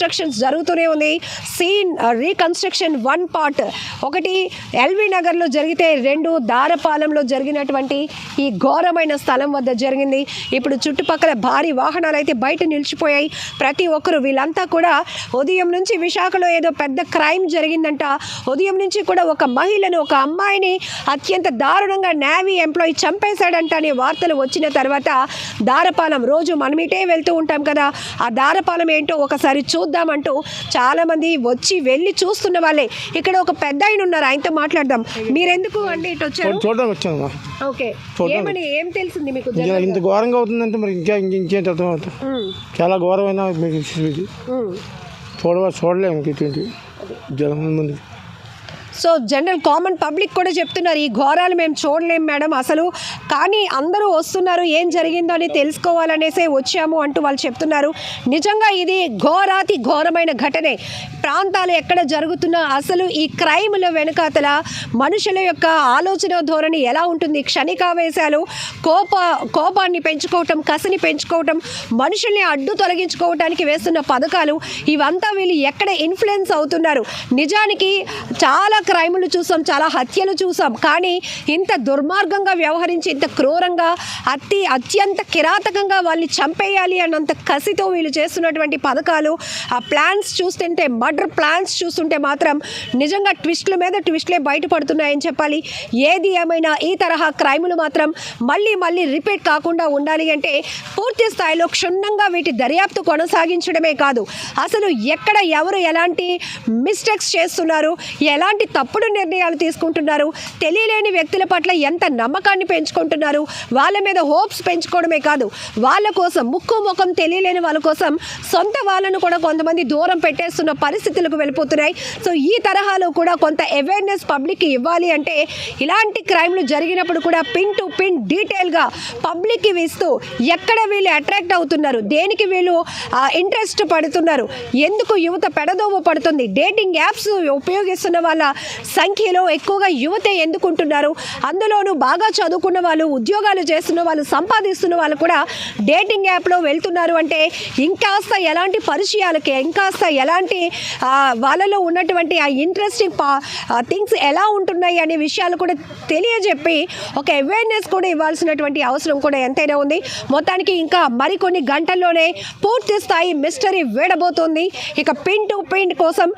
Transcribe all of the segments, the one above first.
Reconstructions జరుగుతూనే ఉంది. Scene reconstruction 1 part, ఒకటి ఎల్వి నగర్లో జరిగితే 2 దారపాలెంలో జరిగినటువంటి ఈ ఘోరమైన స్థలం వద్ద జరిగింది. ఇప్పుడు చుట్టుపక్కల భారీ వాహనాలు అయితే బయట నిలిచిపోయాయి. ప్రతి ఒక్కరు వీళ్ళంతా కూడా ఉదయం నుంచి విశాఖలో ఏదో పెద్ద క్రైమ్ జరిగిందంట. ఉదయం నుంచి కూడా ఒక మహిళను, ఒక అమ్మాయిని అత్యంత దారుణంగా నేవీ ఎంప్లాయీ చంపేశాడంట అనే వార్తలు వచ్చిన తర్వాత దారపాలెం, రోజు మనమిటే వెళ్తూ ఉంటాం కదా, ఆ దారపాలెం ఏంటో ఒకసారి చూద్దామంటూ చాలామంది వచ్చి వెళ్ళి చూస్తున్న వాళ్ళే. ఇక్కడ ఒక పెద్ద ఆయన ఉన్నారు, ఆయనతో మాట్లాడదాం. మీరెందుకు అండి ఇటు వచ్చారు? చూడడానికి వచ్చాను. ఓకే, ఏం తెలిసింది మీకు? ఇంత ఘోరంగా అవుతుందంటే మరి ఇంకేం అర్థం అవుతుంది. చాలా ఘోరమైన చూడలేము ఇటువంటి జనం ముందు. సో జనరల్ కామన్ పబ్లిక్ కూడా చెప్తున్నారు ఈ ఘోరాలు మేము చూడలేము మేడం అసలు, కానీ అందరూ వస్తున్నారు ఏం జరిగిందో అని తెలుసుకోవాలనేసే వచ్చాము అంటూ వాళ్ళు చెప్తున్నారు. నిజంగా ఇది ఘోరాతి ఘోరమైన ఘటనే. ప్రాంతాలు ఎక్కడ జరుగుతున్నా అసలు ఈ క్రైమ్ల వెనుకాతల మనుషుల యొక్క ఆలోచన ధోరణి ఎలా ఉంటుంది, క్షణికావేశాలు, కోపాన్ని పెంచుకోవటం, కసిని పెంచుకోవటం, మనుషుల్ని అడ్డు తొలగించుకోవటానికి వేస్తున్న పథకాలు, ఇవంతా వీళ్ళు ఎక్కడ ఇన్ఫ్లుయెన్స్ అవుతున్నారు. నిజానికి చాలా క్రైములు చూసాం, చాలా హత్యలు చూసాం, కానీ ఇంత దుర్మార్గంగా వ్యవహరించి, ఇంత క్రూరంగా, అత్యంత కిరాతకంగా వాళ్ళని చంపేయాలి అన్నంత కసితో వీళ్ళు చేస్తున్నటువంటి పథకాలు, ఆ ప్లాన్స్ చూస్తుంటే, మర్డర్ ప్లాన్స్ చూస్తుంటే మాత్రం నిజంగా ట్విస్ట్ల మీద ట్విస్ట్లే బయటపడుతున్నాయని చెప్పాలి. ఏది ఏమైనా ఈ తరహా క్రైములు మాత్రం మళ్ళీ రిపీట్ కాకుండా ఉండాలి అంటే పూర్తి స్థాయిలో క్షుణ్ణంగా వీటి దర్యాప్తు కొనసాగించడమే కాదు, అసలు ఎక్కడ ఎవరు ఎలాంటి మిస్టేక్స్ చేస్తున్నారు, ఎలాంటి తప్పుడు నిర్ణయాలు తీసుకుంటున్నారు, తెలియలేని వ్యక్తుల పట్ల ఎంత నమ్మకాన్ని పెంచుకుంటున్నారు, వాళ్ళ మీద హోప్స్ పెంచుకోవడమే కాదు, వాళ్ళ కోసం ముక్కు ముఖం తెలియలేని వాళ్ళ కోసం సొంత వాళ్ళను కూడా కొంతమంది దూరం పెట్టేస్తున్న పరిస్థితులకు వెళ్ళిపోతున్నాయి. సో ఈ తరహాలో కూడా కొంత అవేర్నెస్ పబ్లిక్కి ఇవ్వాలి అంటే ఇలాంటి క్రైమ్లు జరిగినప్పుడు కూడా పిన్ టు పిన్ డీటెయిల్గా పబ్లిక్కి ఇస్తూ ఎక్కడ వీళ్ళు అట్రాక్ట్ అవుతున్నారు, దేనికి వీళ్ళు ఇంట్రెస్ట్ పడుతున్నారు, ఎందుకు యువత పెడదోవ పడుతుంది, డేటింగ్ యాప్స్ ఉపయోగిస్తున్న వాళ్ళ సంఖ్యలో ఎక్కువగా యువతే ఎందుకుంటున్నారు, అందులోనూ బాగా చదువుకున్న వాళ్ళు, ఉద్యోగాలు చేస్తున్న వాళ్ళు, సంపాదిస్తున్న వాళ్ళు కూడా డేటింగ్ యాప్లో వెళ్తున్నారు అంటే ఇంకాస్త ఎలాంటి పరిచయాలకి, ఇంకాస్త ఎలాంటి వాళ్ళలో ఉన్నటువంటి ఆ ఇంట్రెస్టింగ్ థింగ్స్ ఎలా ఉంటున్నాయి అనే విషయాలు కూడా తెలియజెప్పి ఒక అవేర్నెస్ కూడా ఇవ్వాల్సినటువంటి అవసరం కూడా ఎంతైనా ఉంది. మొత్తానికి ఇంకా మరికొన్ని గంటల్లోనే పూర్తి స్థాయి మిస్టరీ వేడబోతోంది. ఇక పిన్ టు పిన్ కోసం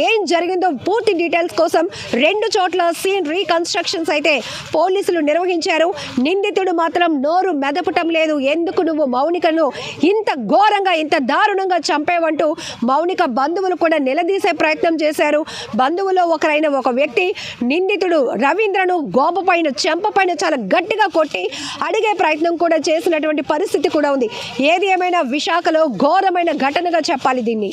ఏం జరిగిందో పూర్తి డీటెయిల్స్ కోసం 2 చోట్ల సీన్ రీకన్స్ట్రక్షన్స్ అయితే పోలీసులు నిర్వహించారు. నిందితుడు మాత్రం నోరు మెదపటం లేదు. ఎందుకు నువ్వు మౌనికను ఇంత ఘోరంగా, ఇంత దారుణంగా చంపేవంటూ మౌనిక బంధువులు కూడా నిలదీసే ప్రయత్నం చేశారు. బంధువులో ఒకరైన ఒక వ్యక్తి నిందితుడు రవీంద్రను గోపపైన, చెంపపైన చాలా గట్టిగా కొట్టి అడిగే ప్రయత్నం కూడా చేసినటువంటి పరిస్థితి కూడా ఉంది. ఏది ఏమైనా విశాఖలో ఘోరమైన ఘటనగా చెప్పాలి దీన్ని.